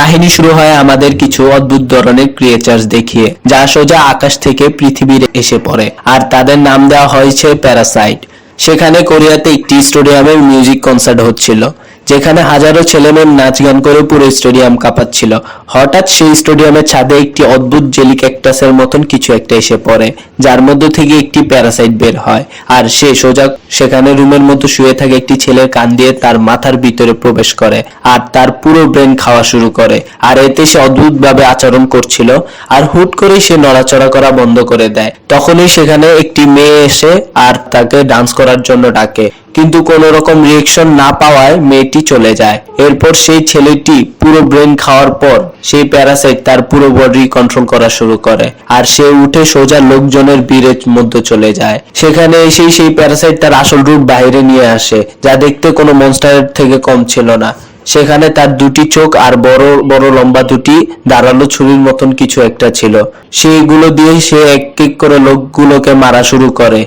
কাহিনী শুরু হয় আমাদের কিছু অদ্ভুত ধরনের ক্রিয়েচার্স দেখিয়ে, যা সোজা আকাশ থেকে পৃথিবীর এসে পড়ে, আর তাদের নাম দেওয়া হয়েছে প্যারাসাইট। সেখানে কোরিয়াতে একটি স্টেডিয়ামে মিউজিক কনসার্ট হচ্ছিল, যেখানে হাজারো ছেলেমেয়ে নাচ গান করে পুরো স্টেডিয়াম কাঁপাচ্ছিল। হঠাৎ সেই স্টেডিয়ামের ছাদে একটি অদ্ভুত জেলি ক্যাকটাসের মতন কিছু একটা এসে পড়ে, যার মধ্য থেকে একটি প্যারাসাইট বের হয়, আর সে সোজা সেখানে রুমের মধ্যে শুয়ে থাকে একটি ছেলের কান দিয়ে তার মাথার ভিতরে প্রবেশ করে আর তার পুরো ব্রেন খাওয়া শুরু করে। আর এতে সে অদ্ভুতভাবে আচরণ করছিল, আর হুট করে সে নড়াচড়া করা বন্ধ করে দেয়। তখনই সেখানে একটি মেয়ে এসে আর তাকে ডান্স করার জন্য ডাকে, কিন্তু কোনো রকম রিয়েকশন না পাওয়ায় মেয়েটি চলে যায়। এরপর সেই ছেলেটি পুরো ব্রেন খাওয়ার পর সেই প্যারাসাইট তার পুরো বডি কন্ট্রোল করা শুরু করে, আর সে উঠে সোজা লোকজনের ভিড়ের মধ্যে চলে যায়। সেখানে এসেই সেই প্যারাসাইট তার আসল রূপ বাইরে নিয়ে আসে, যা দেখতে কোনো মনস্টারের থেকে কম ছিল না। সেখানে তার দুটি চোখ আর বড় বড় লম্বা দুটি ধারালো ছুরির মতন কিছু একটা ছিল। সেইগুলো দিয়ে সে এক এক করে লোকগুলোকে মারা শুরু করে।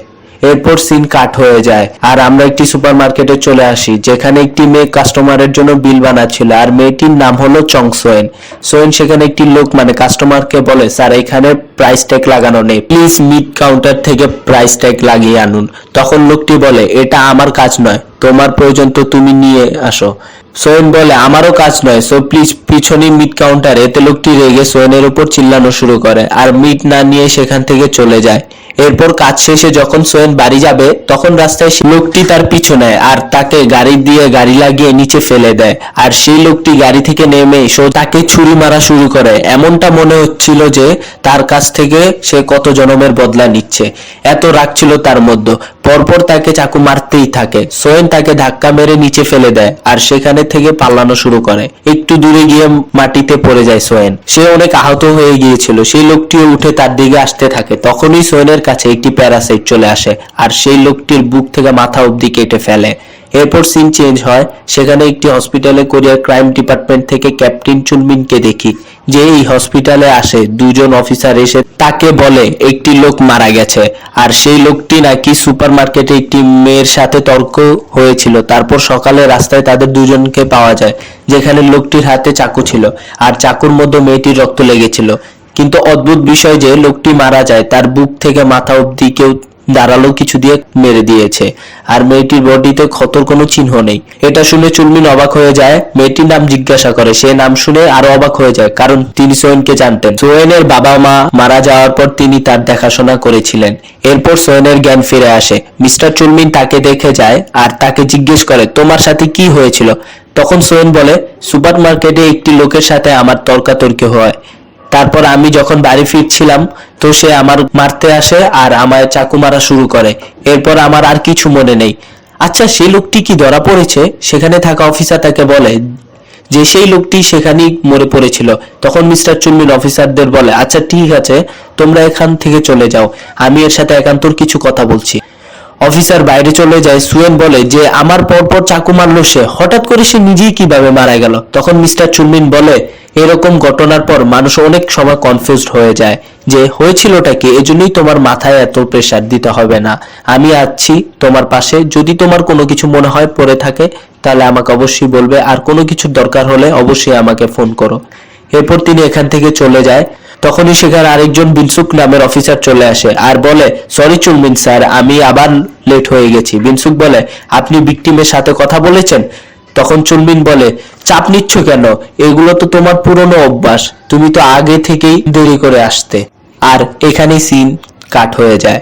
এরপর সিন কাট হয়ে যায় আর আমরা একটি সুপারমার্কেটে চলে আসি, যেখানে একটি মেয়ে কাস্টমারের জন্য বিল বানাচ্ছিল, আর মেয়েটির নাম হলো চং সোয়েন। সোয়েন সেখানে একটি লোক মানে কাস্টমারকে বলে, স্যার এখানে প্রাইস ট্যাগ লাগানো নেই, প্লিজ মিট কাউন্টার থেকে প্রাইস ট্যাগ লাগিয়ে আনুন। তখন লোকটি বলে, এটা আমার কাজ নয়, তোমার প্রয়োজন তো তুমি নিয়ে আসো। সোয়েন বলে, আমারও কাজ নয়, সো প্লিজ পিছনে মিট কাউন্টার। এতে লোকটি রেগে সোয়েনের উপর চিল্লানো শুরু করে আর মিট না নিয়ে সেখান থেকে চলে যায়। এরপর কাজ শেষে যখন সোয়েন বাড়ি যাবে, তখন রাস্তায় লোকটি তার পিছু নেয় আর তাকে গাড়ি দিয়ে গাড়ি লাগিয়ে নিচে ফেলে দেয়। আর সেই লোকটি গাড়ি থেকে নেমে তাকে ছুরি মারা শুরু করে। এমনটা মনে হচ্ছিল যে তার কাছ থেকে সে কত জনমের বদলা নিচ্ছে, এত রাগ ছিল তার মধ্যে। পরপর তাকে চাকু মারতেই থাকে। সোয়েন তাকে ধাক্কা মেরে নিচে ফেলে দেয় আর সেখানে থেকে পালানো শুরু করে। একটু দূরে গিয়ে মাটিতে পড়ে যায় সোয়েন। সে অনেক আহত হয়ে গিয়েছিল। সেই লোকটিও উঠে তার দিকে আসতে থাকে। তখনই সোয়েনের কাছে একটি প্যারাসাইট চলে আসে আর সেই লোকটির বুক থেকে মাথা অবধি কেটে ফেলে। এরপর সিন চেঞ্জ হয়। সেখানে একটি হসপিটালে কোরিয়ার ক্রাইম ডিপার্টমেন্ট থেকে ক্যাপ্টেন চুনমিনকে দেখি, যে এই হসপিটালে আসে। দুজন অফিসার এসে তাকে বলে একটি লোক মারা গেছে, আর সেই লোকটি নাকি সুপারমার্কেটে একটি মেয়ের সাথে তর্ক হয়েছিল। তারপর সকালে রাস্তায় তাদের দুজনকে পাওয়া যায়, যেখানে লোকটির হাতে চাকু ছিল আর চাকুর মধ্যে মেয়েটির রক্ত লেগেছিল। কিন্তু অদ্ভুত বিষয় যে লোকটি মারা যায়, তার বুক থেকে মাথা অবধি কেউ ধারালো কিছু দিয়ে মেরে দিয়েছে, আর মেয়েটির বডিতে ক্ষতর কোনো চিহ্ন নেই। এটা শুনে চুনমিন অবাক হয়ে যায়। মেয়েটির নাম জিজ্ঞাসা করে। সে নাম শুনে আরো অবাক হয়ে যায়, কারণ তিনি সোয়েনকে জানতেন। সোয়েনের বাবা মা মারা যাওয়ার পর তিনি তার দেখাশোনা করেছিলেন। এরপর সোয়েনের জ্ঞান ফিরে আসে। মিস্টার চুনমিন তাকে দেখে যায় আর তাকে জিজ্ঞেস করে, তোমার সাথে কি হয়েছিল? তখন সোয়েন বলে, সুপারমার্কেটে একটি লোকের সাথে আমার তর্কাতর্কি হয়। তারপর আমি যখন বাড়ি ফিরছিলাম, তো সে আমার মারতে আসে আর আমায় চাকু মারা শুরু করে। এরপর আমার আর কিছু মনে নেই। আচ্ছা, সেই লোকটি কি ধরা পড়েছে? সেখানে থাকা অফিসার তাকে বলে যে সেই লোকটি সেখানেই মরে পড়েছিল। তখন মিস্টার চুনমিন অফিসারদের বলে, আচ্ছা ঠিক আছে, তোমরা এখান থেকে চলে যাও, আমি এর সাথে একান্তর কিছু কথা বলছি। অফিসার বাইরে চলে যায়। সুয়েন বলে যে আমার পরপর চাকু মারলো সে, হঠাৎ করে সে নিজেই কিভাবে মারা গেল? তখন মিস্টার চুনমিন বলে, এরকম ঘটনার পর মানুষ অনেক সময় কনফিউজড হয়ে যায় যে হয়েছিলটা কি। এজন্যই তোমার মাথায় এত প্রেসার দিতে হবে না, আমি আছি তোমার পাশে। যদি তোমার কোনো কিছু মনে হয় পড়ে থাকে, তাহলে আমাকে অবশ্যই বলবে, আর কোনো কিছুর দরকার হলে অবশ্যই আমাকে ফোন করো। এরপর তিনি এখান থেকে চলে যায়। তখনই সেখানে আরেকজন বিনসুক নামের অফিসার চলে আসে আর বলে, সরি চুনমিন স্যার, আমি আবার লেট হয়ে গেছি। বিনসুক বলে, আপনি ভিকটিমের সাথে কথা বলেছেন? তখন চুনমিন বলে, চাপ নিচ্ছ কেন? এগুলো তো তোমার পুরনো অভ্যাস, তুমি তো আগে থেকেই দেরি করে আসতে। আর এখানেই সিন কাট হয়ে যায়।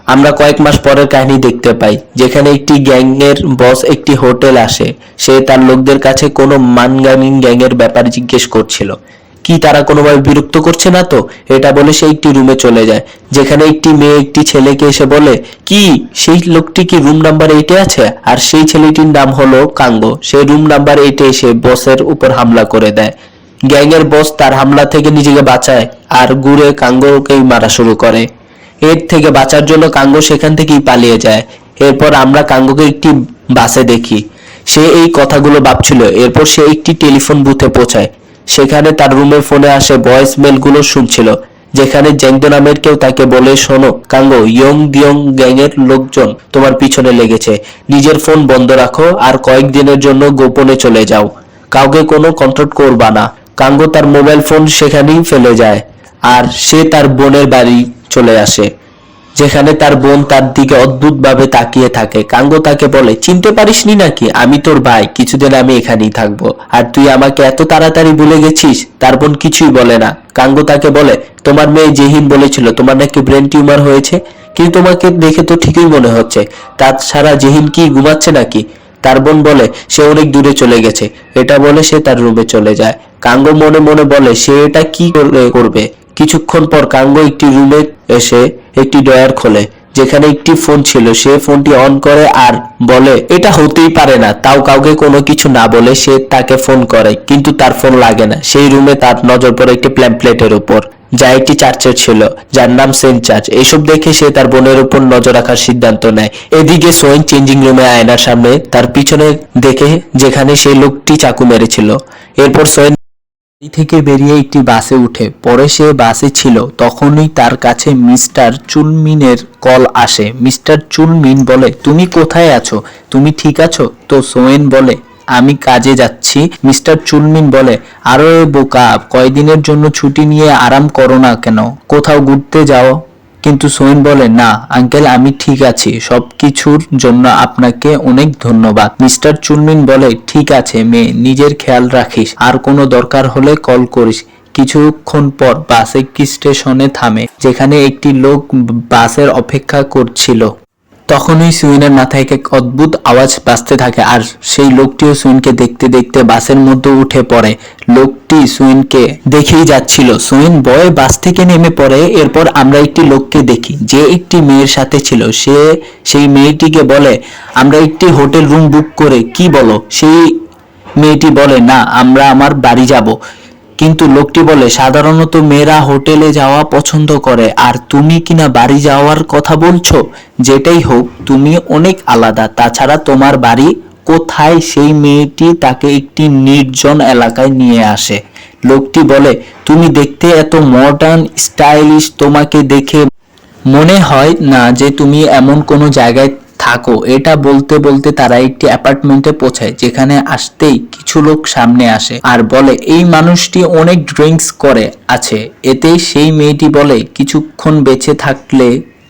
আমরা কয়েক মাস পরের কাহিনী দেখতে পাই, যেখানে একটি গ্যাংয়ের বস একটি হোটেল আসে। সে তার লোকদের কাছে কোনো মানগামিং গ্যাংয়ের ব্যাপারে জিজ্ঞেস করছিল, কি তারা কোনোভাবে বিরক্ত করছে না তো? এটা বলে সে একটি রুমে চলে যায়, যেখানে একটি মেয়ে একটি ছেলেকে এসে বলে, কি সেই লোকটি কি রুম নাম্বার 8 এ আছে? আর সেই ছেলেটির নাম হলো কাঙ্গো। সে রুম নাম্বার 8 এ এসে বসের উপর হামলা করে দেয়। গ্যাংয়ের বস তার হামলা থেকে নিজেকে বাঁচায় আর ঘুরে কাঙ্গোকেই মারা শুরু করে। এর থেকে বাঁচার জন্য কাঙ্গো সেখান থেকেই পালিয়ে যায়। এরপর আমরা কাঙ্গোকে একটি বাসে দেখি। সে এই কথাগুলো ভাবছিল। এরপর সে একটি টেলিফোন বুথে পৌঁছায়। সেখানে তার রুমের ফোনে আসে ভয়েস মেল গুলো শুনছিল, যেখানে জ্যাংদো নামের কেউ তাকে বলে, শোনো কাঙ্গো, ইয়ং দিয়ং গ্যাংয়ের লোকজন তোমার পিছনে লেগেছে। নিজের ফোন বন্ধ রাখো আর কয়েকদিনের জন্য গোপনে চলে যাও, কাউকে কোনো কন্ট্যাক্ট করবা না। কাঙ্গো তার মোবাইল ফোন সেখানেই ফেলে যায় আর সে তার বোনের বাড়ি চলে আসে, যেখানে তার বোন তার দিকে অদ্ভুতভাবে তাকিয়ে থাকে। কাঙ্গো তাকে বলে, চিনতে পারিসনি নাকি? আমি তোর ভাই, কিছুদিন আমি এখানেই থাকবো, আর তুই আমাকে এত তাড়াতাড়ি ভুলে গেছিস? তার বোন কিছুই বলে না। কাঙ্গো তাকে বলে, তোমার মেয়ে জেহিন বলেছিল তোমার নাকি ব্রেন টিউমার হয়েছে, কিন্তু তোমাকে দেখে তো ঠিকই মনে হচ্ছে। তাছাড়া জেহিন কি ঘুমাচ্ছে নাকি? তার বোন বলে, সে অনেক দূরে চলে গেছে। এটা বলে সে তার রুমে চলে যায়। কাঙ্গো মনে মনে বলে, সে এটা কি করবে। কিছুক্ষণ পর কাঙ্গো একটি রুমে এসে একটি ড্রয়ার খোলে, যেখানে একটি ফোন ছিল। সে ফোনটি অন করে আর বলে, এটা হতেই পারে না। তাও কাউকে কোনো কিছু না বলে সে তাকে ফোন করে, কিন্তু তার ফোন লাগে না। সেই রুমে তার নজর পড়ে একটি প্ল্যাম্পলেটের উপর, যা একটি চার্চের ছিল, যার নাম সেন্ট চার্চ। এসব দেখে সে তার বোনের উপর নজর রাখার সিদ্ধান্ত নেয়। এদিকে সোয়েন চেঞ্জিং রুমে আয়নার সামনে তার পিছনে দেখে, যেখানে সেই লোকটি চাকু মেরেছিল। এরপর সোয়েন বাড়ি থেকে বেরিয়ে একটি বাসে উঠে পরে সে বাসে ছিল, তখনই তার কাছে মিস্টার চুলমিনের কল আসে। মিস্টার চুলমিন বলে, তুমি কোথায় আছো? তুমি ঠিক আছো তো? সোয়েন বলে, আমি কাজে যাচ্ছি। মিস্টার চুলমিন বলে, আরে বোকা, কয়দিনের জন্য ছুটি নিয়ে আরাম করো না কেন? কোথাও ঘুরতে যাও। কিন্তু সোয়েন বলে, না আঙ্কেল, আমি ঠিক আছি। সবকিছুর জন্য আপনাকে অনেক ধন্যবাদ। মিস্টার চুনমিন বলে, ঠিক আছে মেয়ে, নিজের খেয়াল রাখিস, আর কোনো দরকার হলে কল করিস। কিছুক্ষণ পর বাস একটি স্টেশনে থামে, যেখানে একটি লোক বাসের অপেক্ষা করছিল। তখনই সুইনের মাথায় এক অদ্ভুত আওয়াজ বাজতে থাকে, আর সেই লোকটিও সুইনকে দেখতে দেখতে বাসের মধ্যে উঠে পড়ে। লোকটি সুইনকে দেখেই যাচ্ছিল। সুইন ভয়ে বাস থেকে নেমে পড়ে। এরপর আমরা একটি লোককে দেখি, যে একটি মেয়ের সাথে ছিল। সে সেই মেয়েটিকে বলে, আমরা একটি হোটেল রুম বুক করে, কি বলো? সেই মেয়েটি বলে, না, আমরা আমার বাড়ি যাব। কিন্তু লোকটি বলে, সাধারণত মেয়েরা হোটেলে যাওয়া পছন্দ করে, আর তুমি কিনা বাড়ি যাওয়ার কথা বলছো। যেটাই হোক, তুমি অনেক আলাদা। তাছাড়া তোমার বাড়ি কোথায়? সেই মেয়েটি তাকে একটি নির্জন এলাকায় নিয়ে আসে। লোকটি বলে, তুমি দেখতে এত মডার্ন স্টাইলিশ, তোমাকে দেখে মনে হয় না যে তুমি এমন কোনো জায়গায় থাকো। এটা বলতে বলতে তারা একটি অ্যাপার্টমেন্টে পৌঁছায়, যেখানে আসতেই কিছু লোক সামনে আসে আর বলে, এই মানুষটি অনেক ড্রিঙ্কস করে আছে। এতে সেই মেয়েটি বলে, কিছুক্ষণ বেঁচে থাকলে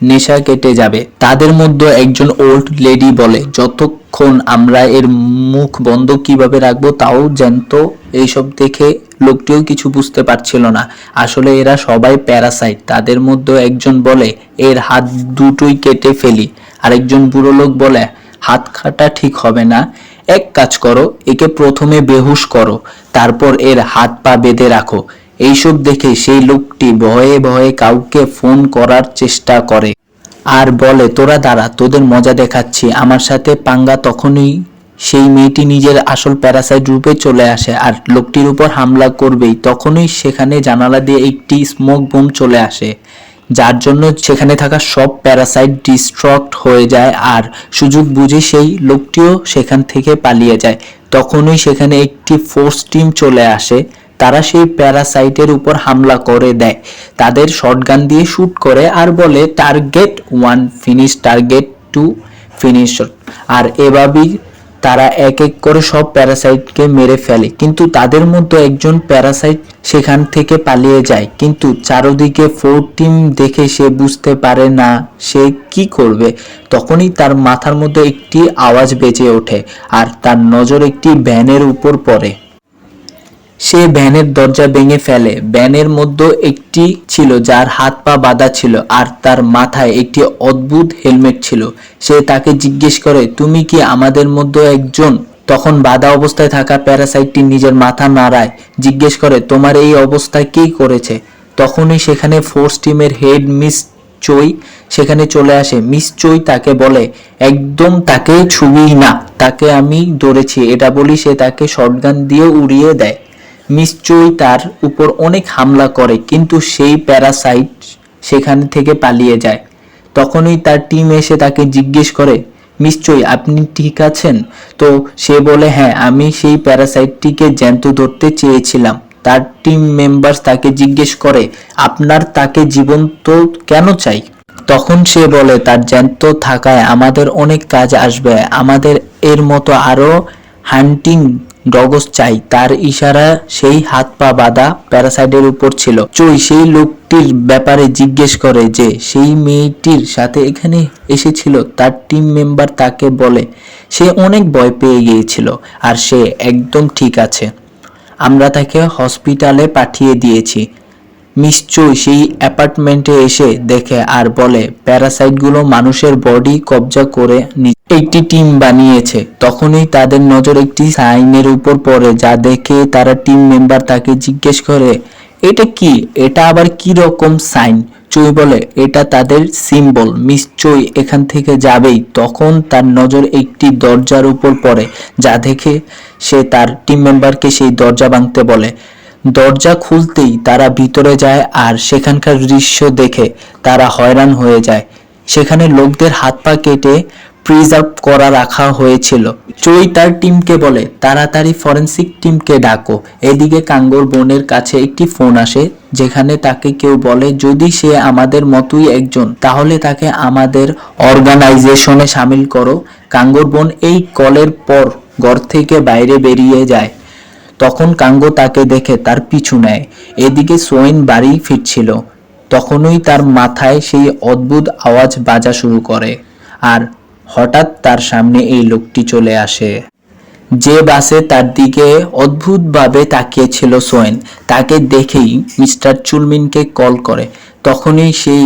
নেশা কেটে যাবে। তাদের মধ্যে একজন ওল্ড লেডি বলে, যতক্ষণ আমরা এর মুখ বন্ধ কিভাবে রাখবো তাও জানতো। এইসব দেখে লোকটিও কিছু বুঝতে পারছিল না। আসলে এরা সবাই প্যারাসাইট। তাদের মধ্যে একজন বলে, এর হাত দুটোই কেটে ফেলি। আরেকজন বুড়ো লোক বলে, হাত কাটা ঠিক হবে না, এক কাজ করো, একে প্রথমে বেহুশ করো, তারপর এর হাত পা বেঁধে রাখো। এইসব দেখে সেই লোকটি ভয়ে ভয়ে কাউকে ফোন করার চেষ্টা করে আর বলে, তোরা দাঁড়া, তোদের মজা দেখাচ্ছি, আমার সাথে পাঙ্গা। তখনই সেই মেয়েটি নিজের আসল প্যারাসাইট রূপে চলে আসে আর লোকটির উপর হামলা করবেই, তখনই সেখানে জানালা দিয়ে একটি স্মোক বোম চলে আসে, যার জন্য সেখানে থাকা সব প্যারাসাইট ডিস্ট্রক্ট হয়ে যায়। আর সুযোগ বুঝে সেই লোকটিও সেখান থেকে পালিয়ে যায়। তখনই সেখানে একটি ফোর্স টিম চলে আসে। তারা সেই প্যারাসাইটের উপর হামলা করে দেয়, তাদের শটগান দিয়ে শুট করে আর বলে, টার্গেট 1 ফিনিশ, টার্গেট 2 ফিনিশ। আর এভাবেই তারা এক এক করে সব প্যারাসাইটকে মেরে ফেলে। কিন্তু তাদের মধ্যে একজন প্যারাসাইট সেখান থেকে পালিয়ে যায়, কিন্তু চারদিকে ফোর টিম দেখে সে বুঝতে পারে না সে কি করবে। তখনই তার মাথার মধ্যে একটি আওয়াজ বেজে ওঠে আর তার নজর একটি ভ্যানের উপর পড়ে। সে ভ্যানের দরজা ভেঙে ফেলে। ভ্যানের মধ্যে একটি ছিল যার হাত পা বাঁধা ছিল আর তার মাথায় একটি অদ্ভুত হেলমেট ছিল। সে তাকে জিজ্ঞেস করে, তুমি কি আমাদের মধ্যে একজন? তখন বাঁধা অবস্থায় থাকা প্যারাসাইটটি নিজের মাথা নাড়ায়, জিজ্ঞেস করে, তোমার এই অবস্থায় কে করেছে? তখনই সেখানে ফোর্স টিমের হেড মিস চই সেখানে চলে আসে। মিস চই তাকে বলে, একদম তাকে ছুঁই না, তাকে আমি ধরেছি। এটা বলি সে তাকে শটগান দিয়ে উড়িয়ে দেয়। নিশ্চয়ই তার উপর অনেক হামলা করে, কিন্তু সেই প্যারাসাইট সেখান থেকে পালিয়ে যায়। তখনই তার টিম এসে তাকে জিজ্ঞেস করে, নিশ্চয়ই আপনি ঠিক আছেন তো? সে বলে, হ্যাঁ, আমি সেই প্যারাসাইটটিকে জ্যান্ত ধরতে চেয়েছিলাম। তার টিম মেম্বার্স তাকে জিজ্ঞেস করে, আপনার তাকে জীবন্ত কেন চাই? তখন সে বলে, তার জ্যান্ত থাকায় আমাদের অনেক কাজ আসবে, আমাদের এর মতো আরো হান্টিং ডগস চাই, তার ইশারা সেই হাত পা বাঁধা প্যারাসাইটের উপর ছিল। চই সেই লোকটির ব্যাপারে জিজ্ঞেস করে যে সেই মেয়েটির সাথে এখানে এসেছিল। তার টিম মেম্বার তাকে বলে সে অনেক ভয় পেয়ে গিয়েছিল আর সে একদম ঠিক আছে, আমরা তাকে হসপিটালে পাঠিয়ে দিয়েছি। নিশ্চয়ই সেই অ্যাপার্টমেন্টে এসে দেখে আর বলে প্যারাসাইটগুলো মানুষের বডি কবজা করে একটি টিম বানিয়েছে। তখনই তাদের নজর একটি সাইনের উপর পড়ে, যা দেখে তারা টিম মেম্বার তাকে জিজ্ঞেস করে এটা কি, এটা আবার কি রকম সাইন? চই বলে এটা তাদের সিম্বল, মিস চই এখান থেকে যাবেই। তখন তার নজর একটি দরজার উপর পড়ে, যা দেখে সে তার টিম মেম্বারকে সেই দরজা ভাঙতে বলে। দরজা খুলতেই তারা ভিতরে যায় আর সেখানকার দৃশ্য দেখে তারা হয়রান হয়ে যায়। সেখানে লোকদের হাত পা কেটে প্রিজার্ভ করা রাখা হয়েছিল। চই তার টিমকে বলে তাড়াতাড়ি ফরেন্সিক টিমকে ডাকো। এদিকে কাঙ্গোর বোনের কাছে একটি ফোন আসে, যেখানে তাকে কেউ বলে যদি সে আমাদের মতোই একজন তাহলে তাকে আমাদের অর্গানাইজেশনে সামিল করো। কাঙ্গোর বোন এই কলের পর ঘর থেকে বাইরে বেরিয়ে যায়। তখন কাঙ্গো তাকে দেখে তার পিছু নেয়। এদিকে সোয়েন বাড়ি ফিরছিল, তখনই তার মাথায় সেই অদ্ভুত আওয়াজ বাজা শুরু করে আর হঠাৎ তার সামনে এই লোকটি চলে আসে, যে বাসে তার দিকে অদ্ভুতভাবে তাকিয়েছিল সোয়েন। তাকে দেখেই মিস্টার চুলমিনকে কল করে। তখনই সেই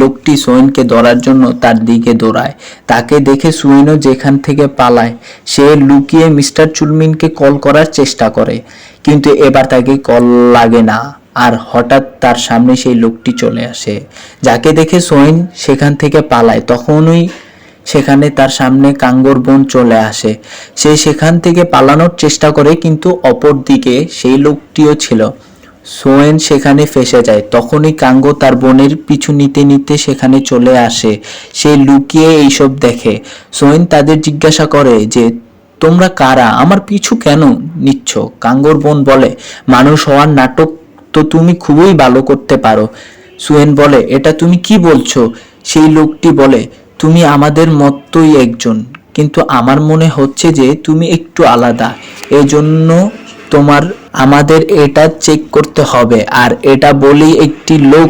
লোকটি সোয়েনকে ধরার জন্য তার দিকে দৌড়ায়। তাকে দেখে সোয়েনও যেখান থেকে পালায়। সে লুকিয়ে মিস্টার চুলমিনকে কল করার চেষ্টা করে, কিন্তু এবার তাকে কল লাগে না। আর হঠাৎ তার সামনে সেই লোকটি চলে আসে, যাকে দেখে সোয়েন সেখান থেকে পালায়। তখনই সেখানে তার সামনে কাঙ্গোর বোন চলে আসে। সে সেখান থেকে পালানোর চেষ্টা করে, কিন্তু অপর দিকে সেই লোকটিও ছিল। সোয়েন সেখানে ফেসে যায়। তখনই কাঙ্গো তার বোনের পিছু নিতে নিতে সেখানে চলে আসে। সে লুকিয়ে এইসব দেখে। সোয়েন তাদের জিজ্ঞাসা করে যে তোমরা কারা, আমার পিছু কেন নিচ্ছ? কাঙ্গোর বোন বলে মানুষ হওয়ার নাটক তো তুমি খুবই ভালো করতে পারো। সোয়েন বলে এটা তুমি কি বলছো? সেই লোকটি বলে তুমি আমাদের মতোই একজন, কিন্তু আমার মনে হচ্ছে যে তুমি একটু আলাদা, এজন্য তোমার আমাদের এটা চেক করতে হবে। আর এটা বলেই একটি লোক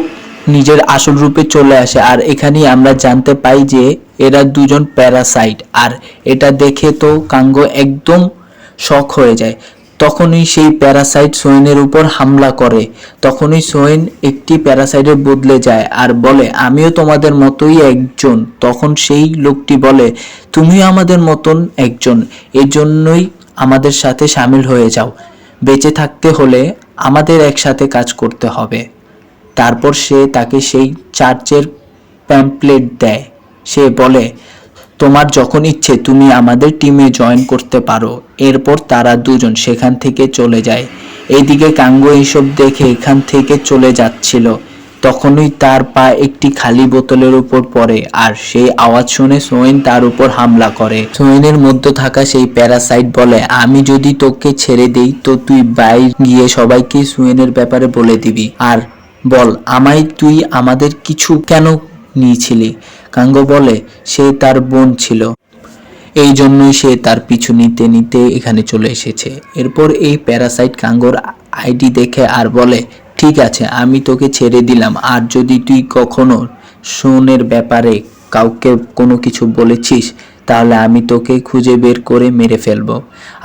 নিজের আসল রূপে চলে আসে। আর এখানেই আমরা জানতে পাই যে এরা দুজন প্যারাসাইট। আর এটা দেখে তো কাঙ্গো একদম শক হয়ে যায়। তখনই সেই প্যারাসাইট সোয়েনের উপর হামলা করে। তখনই সোয়েন একটি প্যারাসাইটে বদলে যায় আর বলে আমিও তোমাদের মতোই একজন। তখন সেই লোকটি বলে তুমিও আমাদের মতন একজন, এজন্যই আমাদের সাথে সামিল হয়ে যাও। বেঁচে থাকতে হলে আমাদের একসাথে কাজ করতে হবে। তারপর সে তাকে সেই চার্চের প্যাম্পলেট দেয়। সে বলে তোমার যখন ইচ্ছে তুমি আমাদের টিমে জয়েন করতে পারো। এরপর তারা দুজন সেখান থেকে চলে যায়। এইদিকে কাঙ্গো এইসব দেখে এখান থেকে চলে যাচ্ছিল। তখনই তার পা একটি খালি বোতলের উপর পড়ে আর সেই আওয়াজ শুনে সোয়েন তার উপর হামলা করে। সোয়েনের মধ্যে থাকা সেই প্যারাসাইট বলে আমি যদি তোকে ছেড়ে দেই তো তুই বাইরে গিয়ে সবাইকে সোয়েনের ব্যাপারে বলে দিবি। আর বল আমায় তুই আমাদের কিছু কেন নিয়েছিলি? কাঙ্গো বলে সে তার বোন ছিল, এই জন্যই সে তার পিছু নিতে নিতে এখানে চলে এসেছে। এরপর এই প্যারাসাইট কাঙ্গোর আইডি দেখে আর বলে ঠিক আছে আমি তোকে ছেড়ে দিলাম, আর যদি তুই কখনো সোনের ব্যাপারে কাউকে কোনো কিছু বলেছিস তাহলে আমি তোকে খুঁজে বের করে মেরে ফেলবো।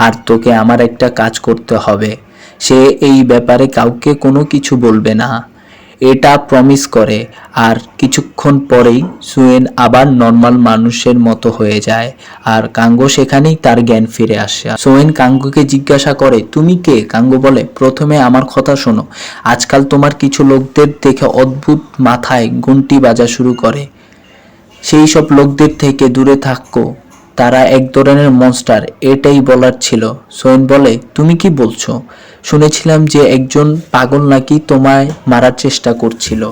আর তোকে আমার একটা কাজ করতে হবে। সে এই ব্যাপারে কাউকে কোনো কিছু বলবে না, এটা প্রমিস করে। আর কিছুক্ষণ পরেই সুয়েন আবার নর্মাল মানুষের মতো হয়ে যায় আর কাঙ্গো সেখানেই তার জ্ঞান ফিরে আসে। সোয়েন কাঙ্গোকে জিজ্ঞাসা করে তুমি কে? কাঙ্গো বলে প্রথমে আমার কথা শোনো, আজকাল তোমার কিছু লোকদের দেখে অদ্ভুত মাথায় ঘন্টি বাজা শুরু করে, সেই সব লোকদের থেকে দূরে থাকো, তারা এক ধরনের মনস্টার, এটাই বলার ছিল। সোয়েন বলে তুমি কি বলছো? শুনেছিলাম যে একজন পাগল নাকি তোমায় মারার চেষ্টা করছিল,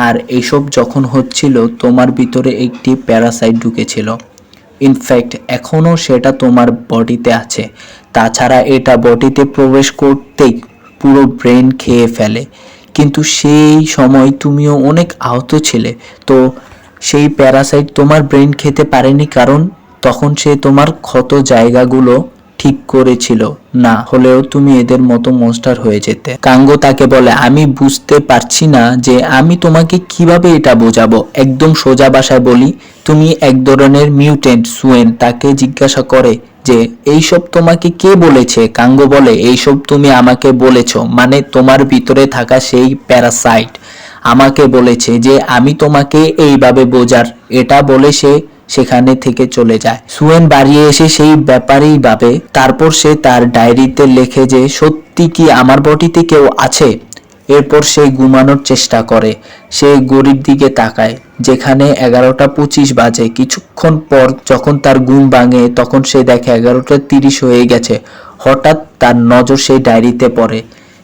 আর এইসব যখন হচ্ছিল তোমার ভিতরে একটি প্যারাসাইট ঢুকেছিল। ইনফ্যাক্ট এখনো সেটা তোমার বডিতে আছে। তাছাড়া এটা বডিতে প্রবেশ করতেই পুরো ব্রেন খেয়ে ফেলে। কিন্তু সেই সময় তুমিও অনেক আহত ছিলে, তো সেই প্যারাসাইট তোমার ব্রেন খেতে পারেনি, কারণ তখন সে তোমার ক্ষত জায়গাগুলো ঠিক করেছিল, না হলেও তুমি এদের মতো মনস্টার হয়ে যেতে। কাঙ্গো তাকে বলে, আমি বুঝতে পারছি না যে আমি তোমাকে কিভাবে এটা বোঝাবো। একদম সোজা ভাষায় বলি, তুমি এক ধরনের মিউটেন্ট। সুয়েন তাকে জিজ্ঞাসা করে যে এইসব তোমাকে কে বলেছে? কাঙ্গো বলে, এইসব তুমি আমাকে বলেছো, মানে তোমার ভিতরে থাকা সেই প্যারাসাইট আমাকে বলেছে যে আমি তোমাকে এইভাবে বোঝার। এটা বলে সে সেখানে থেকে চলে যায়। সুয়েন বাড়িয়ে এসে সেই ব্যাপারেই ভাবে। তারপর সে তার ডায়েরিতে লেখে যে সত্যি কি আমার বডিতে কেউ আছে। এরপর সে ঘুমানোর চেষ্টা করে। সে ঘড়ির দিকে তাকায়, যেখানে 11:25 বাজে। কিছুক্ষণ পর যখন তার ঘুম ভাঙে তখন সে দেখে 11:30 হয়ে গেছে। হঠাৎ তার নজর সেই ডায়েরিতে পড়ে।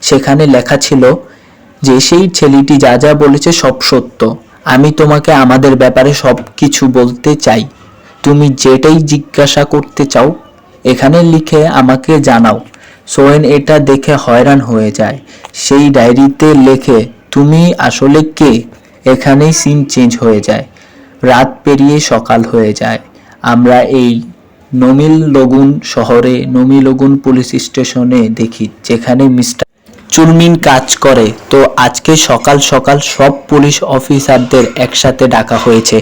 সেখানে লেখা ছিল যে সেই ছেলেটি যা যা বলেছে সব সত্য। আমি তোমাকে আমাদের ব্যাপারে সব কিছু বলতে চাই। তুমি যেটাই জিজ্ঞাসা করতে চাও এখানে লিখে আমাকে জানাও। সোয়েন এটা দেখে হয়রান হয়ে যায়। সেই ডায়েরিতে লেখে, তুমি আসলে কে? এখানেই সিন চেঞ্জ হয়ে যায়। রাত পেরিয়ে সকাল হয়ে যায়। আমরা এই নমিলগুন শহরে নমিলগুন পুলিশ স্টেশনে দেখি, যেখানে মিস্টার চুলমিন কাজ করে। তো আজকে সকাল সকাল সব পুলিশ অফিসারদের একসাথে ডাকা হয়েছে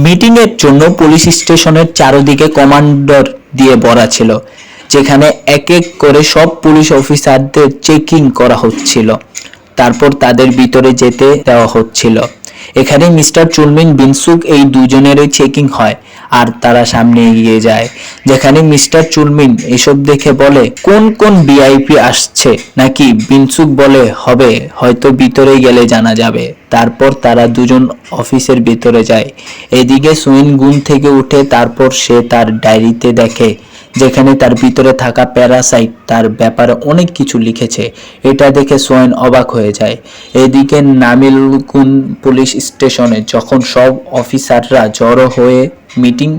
মিটিং এর জন্য। পুলিশ স্টেশনের চারদিকে কমান্ডার দিয়ে ভরা ছিল, যেখানে এক এক করে সব পুলিশ অফিসারদের চেকিং করা হচ্ছিল, তারপর তাদের ভিতরে যেতে দেওয়া হচ্ছিল। এখানে মিস্টার চুলমিন বিনসুক এই দুজনেরই চেকিং হয় আর তারা সামনে এগিয়ে যায়। যেখানে মিস্টার চুলমিন এসব দেখে বলে, কোন কোন ভিআইপি আসছে নাকি? বিনসুক বলে, হবে, হয়তো ভিতরে গেলে জানা যাবে। তারপর তারা দুজন অফিসের ভিতরে যায়। এদিকে সুইন ঘুম থেকে উঠে, তারপর সে তার ডায়েরিতে দেখে যেখানে তার ভিতরে থাকা প্যারাসাইট তার ব্যাপারে অনেক কিছু লিখেছে। এটা দেখে সোয়েন অবাক হয়ে যায়। এদিকে নামিলগুন পুলিশ স্টেশনে যখন সব অফিসাররা জড়ো হয়ে মিটিং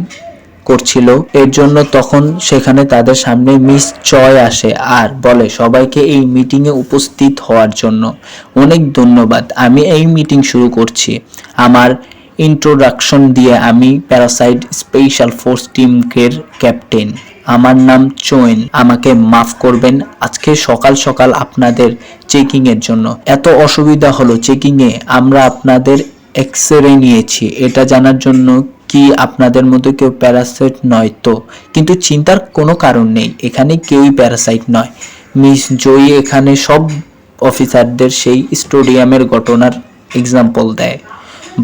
করছিল এর জন্য, তখন সেখানে তাদের সামনে মিস চয় আসে আর বলে সবাইকে এই মিটিং এ উপস্থিত হওয়ার জন্য অনেক ধন্যবাদ। আমি এই মিটিং শুরু করছি। আমার ইন্ট্রোডাকশন দিয়ে, আমি প্যারাসাইট স্পেশাল ফোর্স টিমের ক্যাপ্টেন। আমার নাম চোয়েন। আমাকে মাফ করবেন আজকে সকাল সকাল আপনাদের চেকিং এর জন্য। এত অসুবিধা হলো চেকিং এ। আমরা আপনাদের এক্সরে নিয়েছি এটা জানার জন্য কি আপনাদের মধ্যে কেউ প্যারাসাইট নয় তো? কিন্তু চিন্তার কোনো কারণ নেই, এখানে কেউই প্যারাসাইট নয়। মিস জয়ী এখানে সব অফিসারদের সেই স্টেডিয়ামের ঘটনার এক্সাম্পল দেয়।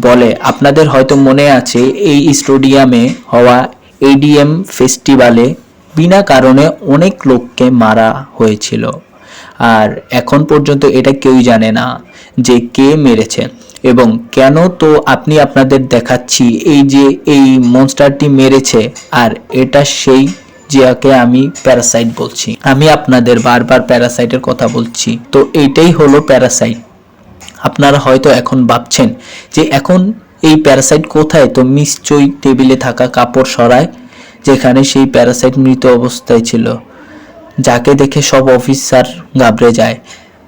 বলে, আপনাদের হয়তো মনে আছে এই স্টেডিয়ামে হওয়া এডিএম ফেস্টিভ্যালে বিনা কারণে অনেক লোককে মারা হয়েছিল, আর এখন পর্যন্ত এটা কেউই জানে না যে কে মেরেছে এবং কেন। তো আপনি আপনাদের দেখাচ্ছি এই যে এই মনস্টারটি মেরেছে, আর এটা সেই যাকে আমি প্যারাসাইট বলছি। আমি আপনাদের বারবার প্যারাসাইটের কথা বলছি, তো এইটাই হলো প্যারাসাইট। আপনারা হয়তো এখন ভাবছেন যে এখন এই প্যারাসাইট কোথায়? তো নিশ্চয়ই টেবিলে থাকা কাপড় সরায়, যেখানে সেই প্যারাসাইট মৃত অবস্থায় ছিল, যাকে দেখে সব অফিসার ঘাবড়ে যায়।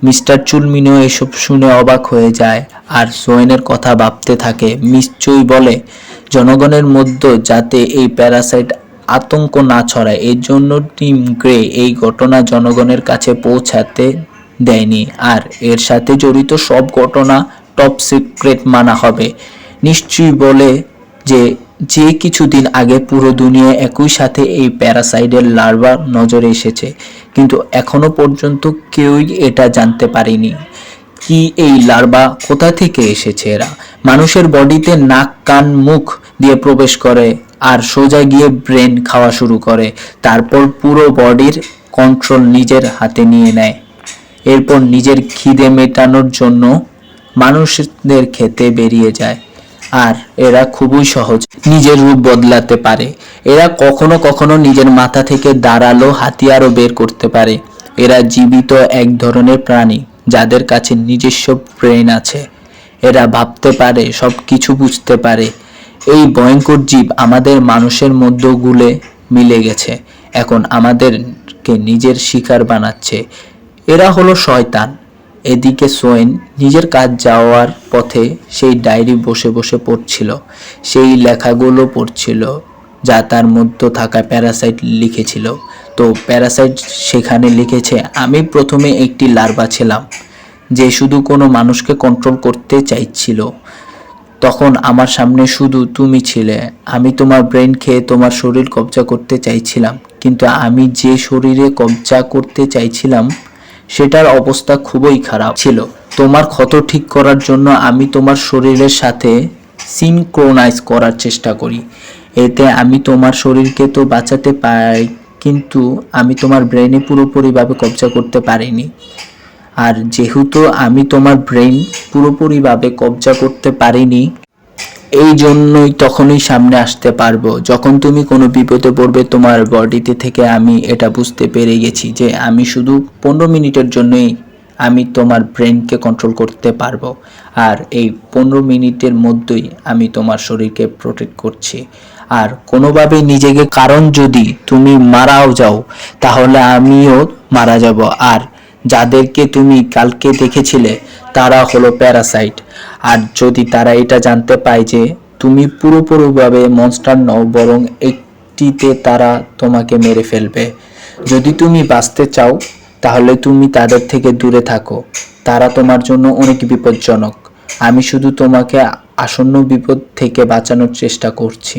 মিস্টার চুলমিনও এসব শুনে অবাক হয়ে যায় আর সোয়েনের কথা ভাবতে থাকে। নিশ্চয়ই বলে, জনগণের মধ্যে যাতে এই প্যারাসাইট আতঙ্ক না ছড়ায় এর জন্য টিম গ্রে এই ঘটনা জনগণের কাছে পৌঁছাতে দেয়নি, আর এর সাথে জড়িত সব ঘটনা টপ সিক্রেট মানা হবে। নিশ্চয়ই বলে যে যে কিছুদিন আগে পুরো দুনিয়া একই সাথে এই প্যারাসাইটের লার্ভা নজরে এসেছে, কিন্তু এখনো পর্যন্ত কেউই এটা জানতে পারেনি কি এই লার্ভা কোথা থেকে এসেছে। এরা মানুষের বডিতে নাক কান মুখ দিয়ে প্রবেশ করে আর সোজা গিয়ে ব্রেন খাওয়া শুরু করে, তারপর পুরো বডির কন্ট্রোল নিজের হাতে নিয়ে নেয়। এরপর নিজের খিদে মেটানোর জন্য মানুষদের খেতে বেরিয়ে যায়। আর এরা খুবই সহজ নিজের রূপ বদলাতে পারে। এরা কখনো কখনো নিজের মাথা থেকে ধারালো হাতিয়ারও বের করতে পারে। এরা জীবিত এক ধরনের প্রাণী যাদের কাছে নিজস্ব ব্রেন আছে। এরা ভাবতে পারে, সব কিছু বুঝতে পারে। এই ভয়ঙ্কর জীব আমাদের মানুষের মধ্যে গুলে মিলে গেছে, এখন আমাদেরকে নিজের শিকার বানাচ্ছে। এরা হলো শয়তান। এদিকে সোয়েন নিজের কাজ যাওয়ার পথে সেই ডায়েরি বসে বসে পড়ছিল। সেই লেখাগুলো পড়ছিল যা তার মধ্যে থাকা প্যারাসাইট লিখেছিল। তো প্যারাসাইট সেখানে লিখেছে, আমি প্রথমে একটি লার্ভা ছিলাম যে শুধু কোনো মানুষকে কন্ট্রোল করতে চাইছিল। তখন আমার সামনে শুধু তুমি ছিলে। আমি তোমার ব্রেন খেয়ে তোমার শরীর কবজা করতে চাইছিলাম, কিন্তু আমি যে শরীরে কবজা করতে চাইছিলাম সেটার অবস্থা খুবই খারাপ ছিল। তোমার ক্ষত ঠিক করার জন্য আমি তোমার শরীরের সাথে সিনক্রোনাইজ করার চেষ্টা করি। এতে আমি তোমার শরীরকে তো বাঁচাতে পারি, কিন্তু আমি তোমার ব্রেনে পুরোপুরিভাবে কবজা করতে পারিনি। আর যেহেতু আমি তোমার ব্রেন পুরোপুরিভাবে কবজা করতে পারিনি, এই জন্যই তখনই সামনে আসতে পারবো যখন তুমি কোনো বিপদে পড়বে। তোমার বডিতে থেকে আমি এটা বুঝতে পেরে গেছি যে আমি শুধু 15 মিনিটের জন্যই আমি তোমার ব্রেনকে কন্ট্রোল করতে পারবো, আর এই 15 মিনিটের মধ্যেই আমি তোমার শরীরকে প্রোটেক্ট করছি। আর কোনোভাবে নিজেকে, কারণ যদি তুমি মারাও যাও তাহলে আমিও মারা যাব। আর যাদেরকে তুমি কালকে দেখেছিলে তারা হলো প্যারাসাইট। আর যদি তারা এটা জানতে পায় যে তুমি পুরোপুরিভাবে মনস্টার নও, বরং একটিতে তারা তোমাকে মেরে ফেলবে। যদি তুমি বাঁচতে চাও তাহলে তুমি তাদের থেকে দূরে থাকো, তারা তোমার জন্য অনেক বিপজ্জনক। আমি শুধু তোমাকে আসন্ন বিপদ থেকে বাঁচানোর চেষ্টা করছি।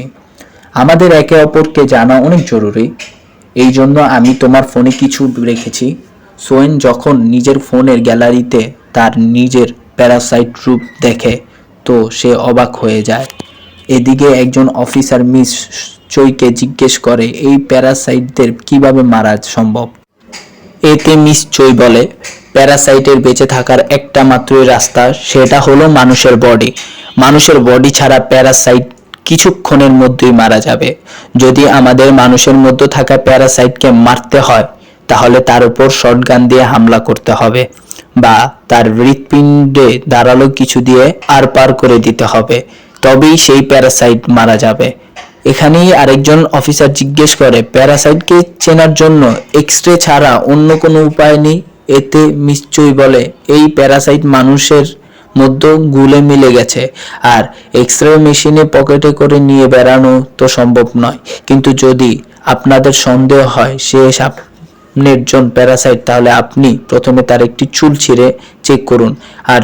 আমাদের একে অপরকে জানা অনেক জরুরি, এই জন্য আমি তোমার ফোনে কিছু রেখেছি। সোয়েন যখন নিজের ফোনের গ্যালারিতে তার নিজের প্যারাসাইট রূপ দেখে তো সে অবাক হয়ে যায়। এদিকে একজন অফিসার মিস চইকে জিজ্ঞেস করে, এই প্যারাসাইটদের কিভাবে মারা সম্ভব? এতে মিস চই বলে, প্যারাসাইটের বেঁচে থাকার একটা মাত্রই রাস্তা, সেটা হলো মানুষের বডি। মানুষের বডি ছাড়া প্যারাসাইট কিছুক্ষণের মধ্যেই মারা যাবে। যদি আমাদের মানুষের মধ্যে থাকা প্যারাসাইটকে মারতে হয় তাহলে তার উপর শটগান দিয়ে হামলা করতে হবে, বা তার হৃৎপিণ্ডে ধারালো কিছু দিয়ে আর পার করে দিতে হবে, তবেই সেই প্যারাসাইট মারা যাবে। এখানেই আরেকজন অফিসার জিজ্ঞেস করে, প্যারাসাইটকে চেনার জন্য এক্স-রে ছাড়া অন্য কোনো উপায় নেই? এতে নিশ্চয়ই বলে, এই প্যারাসাইট মানুষের মধ্যে গুলে মিলে গেছে, আর এক্স-রে মেশিনে পকেটে করে নিয়ে বেড়ানো তো সম্ভব নয়। কিন্তু যদি আপনাদের সন্দেহ হয় সে সামনের জন প্যারাসাইট, তাহলে আপনি প্রথমে তার একটি চুল ছিঁড়ে চেক করুন আর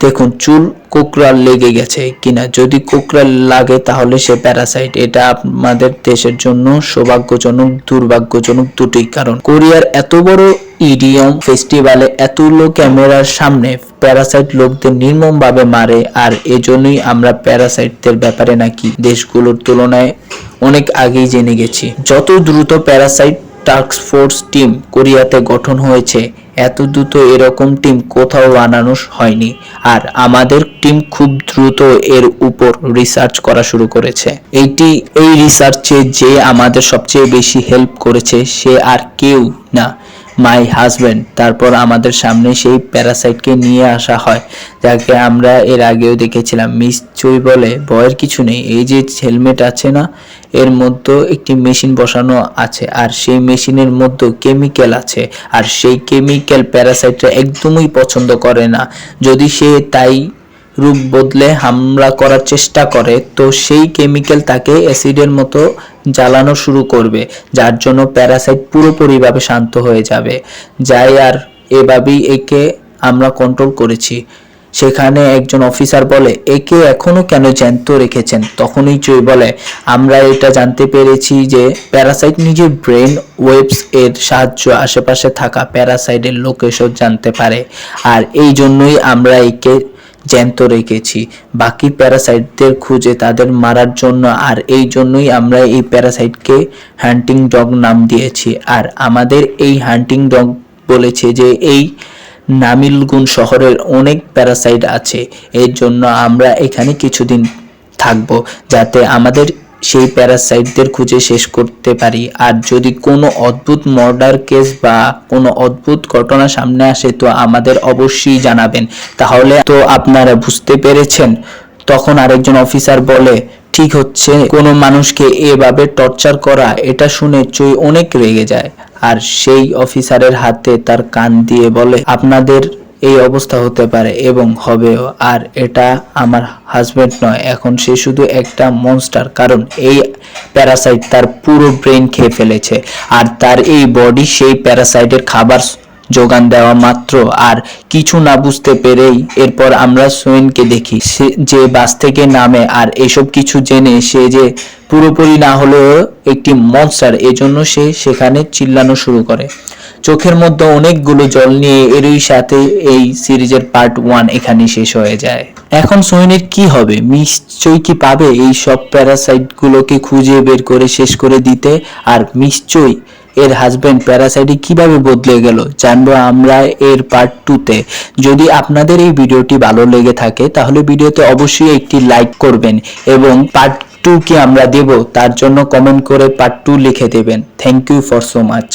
দেখুন চুল কোকড়া লেগে গেছে কিনা। যদি কোকড়া লাগে তাহলে সে প্যারাসাইট। এটা আমাদের দেশের জন্য সৌভাগ্যজনক দুর্ভাগ্যজনক দুটোই। কারণ কোরিয়ার এত বড় ইডিয়ম ফেস্টিভ্যালে এতগুলো ক্যামেরার সামনে প্যারাসাইট লোকদের নির্মমভাবে মারে, আর এজন্যই আমরা প্যারাসাইটদের ব্যাপারে নাকি দেশগুলোর তুলনায় অনেক আগেই জেনে গেছি। যত দ্রুত প্যারাসাইট টাস্ক ফোর্স টিম কোরিয়াতে গঠন হয়েছে, এত দ্রুত এরকম টিম কোথাও বানানো হয়নি। আর আমাদের টিম খুব দ্রুত এর উপর রিসার্চ করা শুরু করেছে। এই রিসার্চে যে আমাদের সবচেয়ে বেশি হেল্প করেছে সে আর কেউ না, মাই হাজব্যান্ড। তারপর আমাদের সামনে সেই প্যারাসাইটকে নিয়ে আসা হয়, যাকে আমরা এর আগেও দেখেছিলাম। মিস চই বলে, ভয়ের কিছু নেই, এই যে হেলমেট আছে না, এর মধ্যে একটি মেশিন বসানো আছে, আর সেই মেশিনের মধ্যে কেমিক্যাল আছে, আর সেই কেমিক্যাল প্যারাসাইটরা একদমই পছন্দ করে না। যদি সে তাই রূপ বদলে হামলা করার চেষ্টা করে তো সেই কেমিক্যাল তাকে অ্যাসিডের মতো জ্বালানো শুরু করবে, যার জন্য প্যারাসাইট পুরোপুরিভাবে শান্ত হয়ে যাবে। যাই আর এভাবেই একে আমরা কন্ট্রোল করেছি। সেখানে একজন অফিসার বলে, একে এখনো কেন জ্যান্ত রেখেছেন? তখনই চই বলে, আমরা এটা জানতে পেরেছি যে প্যারাসাইট নিজের ব্রেন ওয়েভস এর সাহায্যে আশেপাশে থাকা প্যারাসাইটের লোকেশন জানতে পারে, আর এই জন্যই আমরা একে জ্যান্ত রেখেছি বাকি প্যারাসাইটদের খুঁজে তাদের মারার জন্য। আর এই জন্যই আমরা এই প্যারাসাইটকে হান্টিং ডগ নাম দিয়েছি। আর আমাদের এই হান্টিং ডগ বলেছে যে এই নামিলগুন শহরের অনেক প্যারাসাইট আছে, এর জন্য আমরা এখানে কিছুদিন থাকবো যাতে আমাদের সেই প্যারাসাইটদের খুঁজে শেষ করতে পারি। আর যদি কোনো অদ্ভুত মার্ডার কেস বা কোনো অদ্ভুত ঘটনা সামনে আসে তো আমাদের অবশ্যই জানাবেন। তাহলে তো আপনারা বুঝতে পেরেছেন। তখন আরেকজন অফিসার বলে, ঠিক হচ্ছে, কোনো মানুষকে এভাবে টর্চার করা, এটা শুনে চই অনেক রেগে যায় আর সেই অফিসারের হাতে তার কান দিয়ে বলে, আপনাদের এই অবস্থা হতে পারে এবং হবেও। আর এটা আমার হাজবেন্ড নয়, এখন সে শুধু একটা মনস্টার, কারণ এই প্যারাসাইট তার পুরো ব্রেন খেয়ে ফেলেছে। আর তার এই বডি সেই প্যারাসাইটের খাবার যোগান দেওয়া মাত্র আর কিছু না বুঝতে পেরেই এরপর আমরা সোয়েনকে দেখি সে যে বাস থেকে নামে, আর এসব কিছু জেনে সে যে পুরোপুরি না হলেও একটি মনস্টার, এজন্য সে সেখানে চিল্লানো শুরু করে। চোখের মধ্যে অনেকগুলো জল নিয়ে এরই সাথে এই সিরিজের পার্ট 1 এখানেই শেষ হয়ে যায়। এখন সোহেনের কি হবে? নিশ্চয়ই কি পাবে এই সব প্যারাসাইট গুলোকে খুঁজে বের করে শেষ করে দিতে? আর নিশ্চয়ই এর হাজবেন্ড প্যারাসাইটে কিভাবে বদলে গেল জানবো আমরা এর পার্ট 2 তে। যদি আপনাদের এই ভিডিওটি ভালো লেগে থাকে তাহলে ভিডিওতে অবশ্যই একটি লাইক করবেন এবং পার্ট 2 কি আমরা দেব তার জন্য কমেন্ট করে পার্ট 2 লিখে দেবেন। Thank you for so much.